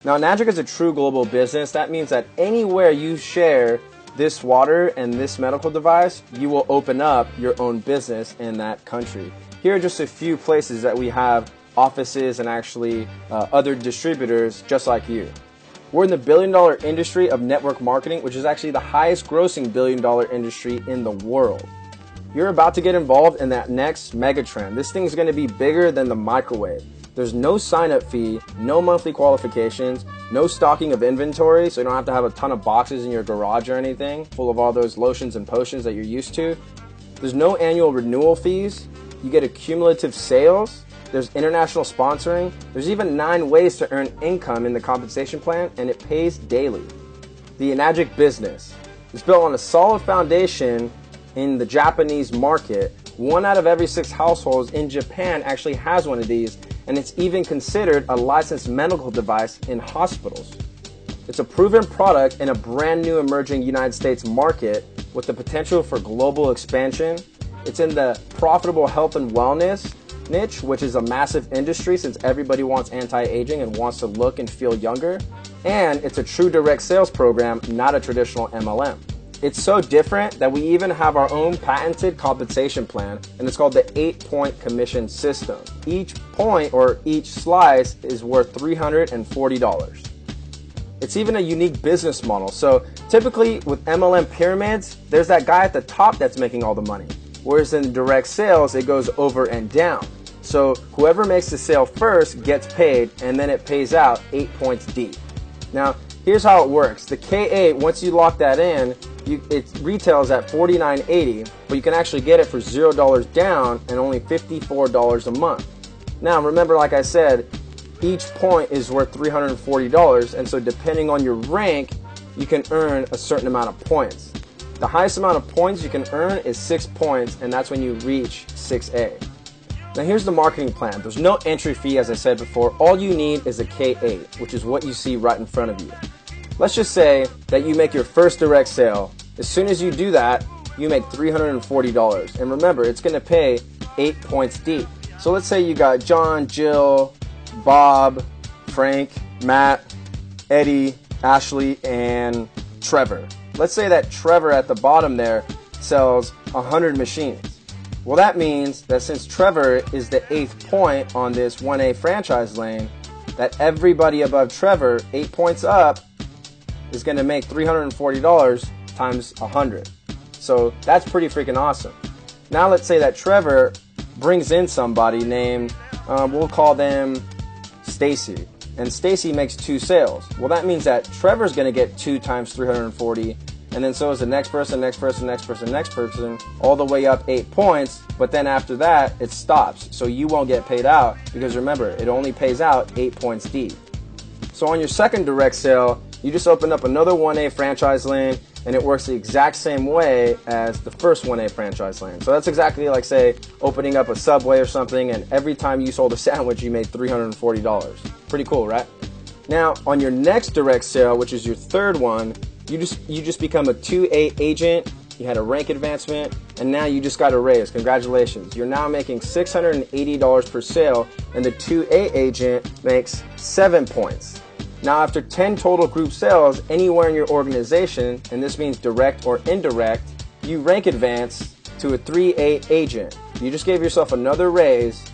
Now, Enagic is a true global business. That means that anywhere you share this water and this medical device, you will open up your own business in that country. Here are just a few places that we have offices and actually other distributors just like you. We're in the billion-dollar industry of network marketing, which is actually the highest grossing billion-dollar industry in the world. You're about to get involved in that next mega trend. This thing's going to be bigger than the microwave. There's no sign-up fee, no monthly qualifications, no stocking of inventory, so you don't have to have a ton of boxes in your garage or anything full of all those lotions and potions that you're used to. There's no annual renewal fees. You get accumulative sales. There's international sponsoring. There's even 9 ways to earn income in the compensation plan, and it pays daily. The Enagic business is built on a solid foundation in the Japanese market. 1 out of every 6 households in Japan actually has one of these, and it's even considered a licensed medical device in hospitals. It's a proven product in a brand new emerging United States market with the potential for global expansion. It's in the profitable health and wellness niche, which is a massive industry since everybody wants anti-aging and wants to look and feel younger. And it's a true direct sales program, not a traditional MLM. It's so different that we even have our own patented compensation plan, and it's called the 8-point commission system. Each point or each slice is worth $340. It's even a unique business model. So typically with MLM pyramids, there's that guy at the top that's making all the money. Whereas in direct sales, it goes over and down. So whoever makes the sale first gets paid, and then it pays out 8 points deep. Now, here's how it works. The K8, once you lock that in, it retails at $49.80, but you can actually get it for $0 down and only $54 a month. Now, remember, like I said, each point is worth $340, and so depending on your rank, you can earn a certain amount of points. The highest amount of points you can earn is 6 points, and that's when you reach 6A. Now here's the marketing plan. There's no entry fee, as I said before. All you need is a K8, which is what you see right in front of you. Let's just say that you make your first direct sale. As soon as you do that, you make $340. And remember, it's going to pay 8 points deep. So let's say you got John, Jill, Bob, Frank, Matt, Eddie, Ashley, and Trevor. Let's say that Trevor at the bottom there sells 100 machines. Well, that means that since Trevor is the 8th point on this 1A franchise lane, that everybody above Trevor, 8 points up, is going to make $340 times 100. So that's pretty freaking awesome. Now let's say that Trevor brings in somebody named, we'll call them Stacy. And Stacy makes 2 sales. Well, that means that Trevor's going to get 2 times 340, and then so is the next person, next person, next person, next person, all the way up 8 points. But then after that, it stops. So you won't get paid out because remember, it only pays out 8 points deep. So on your second direct sale, you just open up another 1A franchise lane, and it works the exact same way as the first 1A franchise lane. So that's exactly like, say, opening up a Subway or something, and every time you sold a sandwich, you made $340. Pretty cool, right? Now, on your next direct sale, which is your third one, you just become a 2A agent, you had a rank advancement, and now you just got a raise. Congratulations. You're now making $680 per sale, and the 2A agent makes 7 points. Now, after 10 total group sales anywhere in your organization, and this means direct or indirect, you rank advance to a 3A agent. You just gave yourself another raise,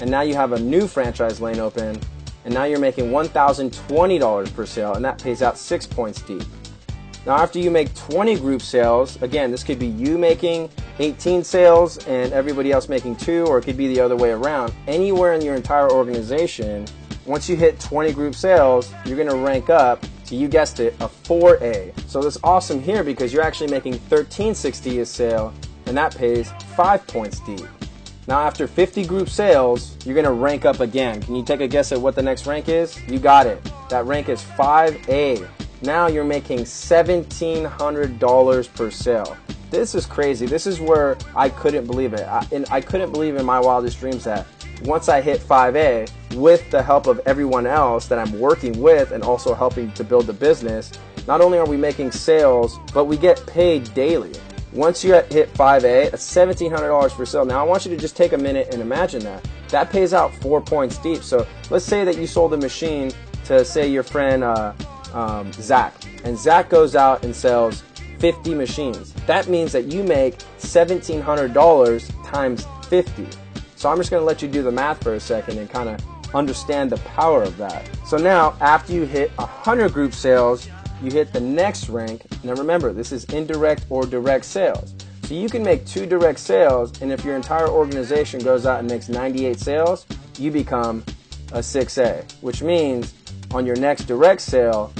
and now you have a new franchise lane open, and now you're making $1,020 per sale, and that pays out 6 points deep. Now, after you make 20 group sales, again, this could be you making 18 sales and everybody else making 2, or it could be the other way around. Anywhere in your entire organization, once you hit 20 group sales, you're going to rank up to, you guessed it, a 4A. So that's awesome here because you're actually making $1,360 a sale, and that pays 5 points deep. Now, after 50 group sales, you're going to rank up again. Can you take a guess at what the next rank is? You got it. That rank is 5A. Now you're making $1,700 per sale. This is crazy. This is where I couldn't believe it. I couldn't believe in my wildest dreams that once I hit 5A, with the help of everyone else that I'm working with and also helping to build the business, not only are we making sales, but we get paid daily. Once you hit 5A, that's $1,700 per sale. Now I want you to just take a minute and imagine that. That pays out 4 points deep. So let's say that you sold a machine to, say, your friend Zach, and Zach goes out and sells 50 machines. That means that you make $1,700 times 50. So I'm just going to let you do the math for a second and kind of understand the power of that. So now, after you hit 100 group sales, you hit the next rank. Now remember, this is indirect or direct sales. So you can make 2 direct sales, and if your entire organization goes out and makes 98 sales, you become a 6A, which means on your next direct sale,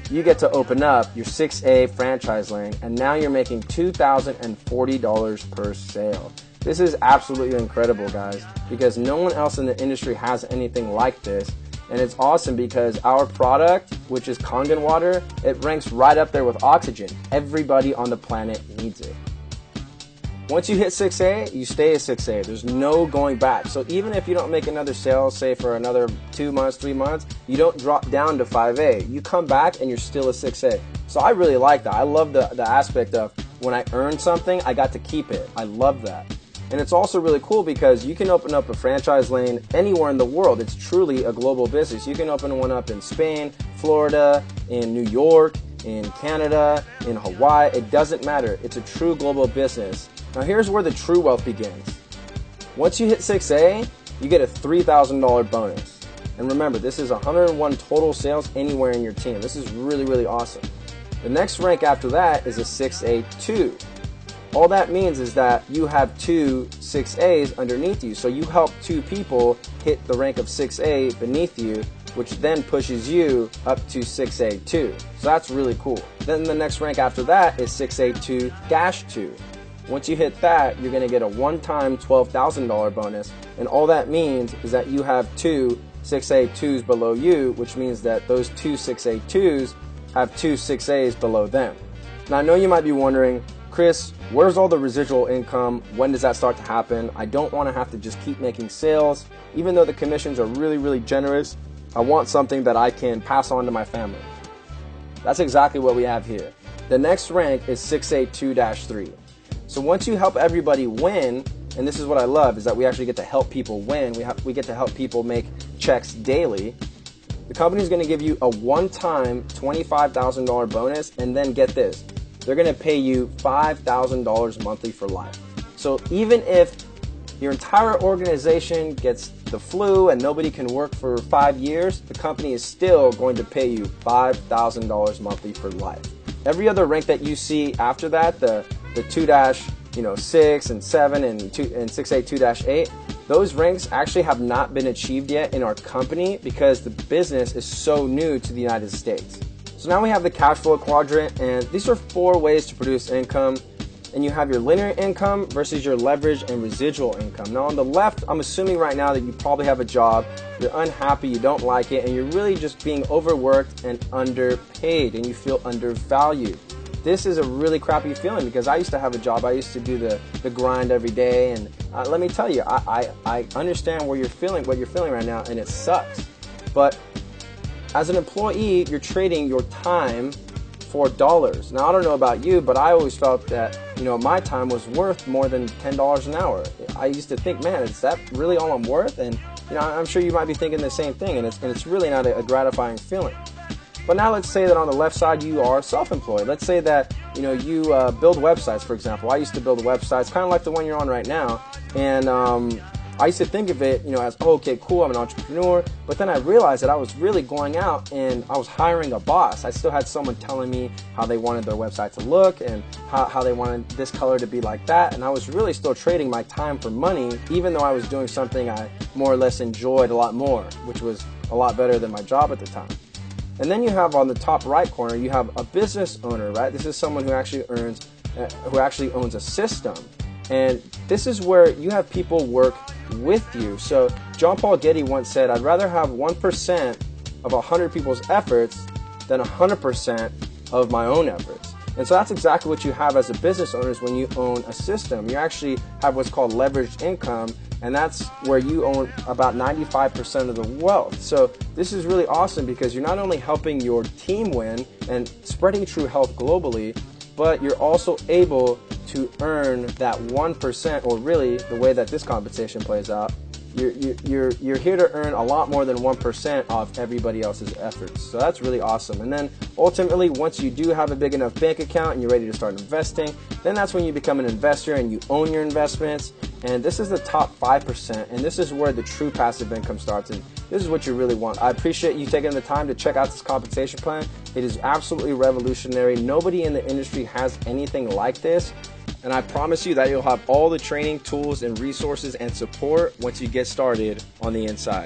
you get to open up your 6A franchise lane, and now you're making $2,040 per sale. This is absolutely incredible, guys, because no one else in the industry has anything like this. And it's awesome because our product, which is Kangen Water, it ranks right up there with oxygen. Everybody on the planet needs it. Once you hit 6A, you stay a 6A. There's no going back. So even if you don't make another sale, say for another 2 months, 3 months, you don't drop down to 5A. You come back and you're still a 6A. So I really like that. I love the aspect of when I earn something, I got to keep it. I love that. And it's also really cool because you can open up a franchise lane anywhere in the world. It's truly a global business. You can open one up in Spain, Florida, in New York, in Canada, in Hawaii. It doesn't matter. It's a true global business. Now here's where the true wealth begins. Once you hit 6A, you get a $3,000 bonus. And remember, this is 101 total sales anywhere in your team. This is really, really awesome. The next rank after that is a 6A2. All that means is that you have 2 6As underneath you. So you help 2 people hit the rank of 6A beneath you, which then pushes you up to 6A2. So that's really cool. Then the next rank after that is 6A2-2. Once you hit that, you're gonna get a one-time $12,000 bonus. And all that means is that you have 2 6A2s below you, which means that those 2 6A2s have 2 6As below them. Now I know you might be wondering, Chris, where's all the residual income? When does that start to happen? I don't want to have to just keep making sales. Even though the commissions are really, really generous, I want something that I can pass on to my family. That's exactly what we have here. The next rank is 6A2-3. So once you help everybody win, and this is what I love, is that we actually get to help people win. We get to help people make checks daily. The company is going to give you a one-time $25,000 bonus, and then get this. They're going to pay you $5,000 monthly for life. So even if your entire organization gets the flu and nobody can work for 5 years, the company is still going to pay you $5,000 monthly for life. Every other rank that you see after that, the 2-6 and 7 and 6A2-8, those ranks actually have not been achieved yet in our company because the business is so new to the United States. So now we have the cash flow quadrant, and these are 4 ways to produce income. And you have your linear income versus your leverage and residual income. Now on the left, I'm assuming right now that you probably have a job, you're unhappy, you don't like it, and you're really just being overworked and underpaid, and you feel undervalued. This is a really crappy feeling because I used to have a job. I used to do the grind every day, and let me tell you, I understand what you're feeling right now, and it sucks. But as an employee, you're trading your time for dollars. Now, I don't know about you, but I always felt that, my time was worth more than $10 an hour. I used to think, man, is that really all I'm worth? And, I'm sure you might be thinking the same thing, and it's really not a gratifying feeling. But now let's say that on the left side, you are self-employed. Let's say that, you build websites, for example. I used to build websites, kind of like the one you're on right now. And I used to think of it, as, oh, okay, cool, I'm an entrepreneur. But then I realized that I was really going out and I was hiring a boss. I still had someone telling me how they wanted their website to look and how they wanted this color to be like that. And I was really still trading my time for money, even though I was doing something I more or less enjoyed a lot more, which was a lot better than my job at the time. And then you have on the top right corner, you have a business owner, right? This is someone who actually owns a system. And this is where you have people work with you. So John Paul Getty once said, I'd rather have 1% of 100 people's efforts than 100% of my own efforts. And so that's exactly what you have as a business owner is when you own a system. You actually have what's called leveraged income, and that's where you own about 95% of the wealth. So this is really awesome because you're not only helping your team win and spreading true health globally, but you're also able to earn that 1%, or really the way that this compensation plays out, you're here to earn a lot more than 1% off everybody else's efforts. So that's really awesome. And then ultimately, once you do have a big enough bank account and you're ready to start investing, then that's when you become an investor and you own your investments. And this is the top 5%, and this is where the true passive income starts. And this is what you really want. I appreciate you taking the time to check out this compensation plan. It is absolutely revolutionary. Nobody in the industry has anything like this. And I promise you that you'll have all the training, tools, and resources and support once you get started on the inside.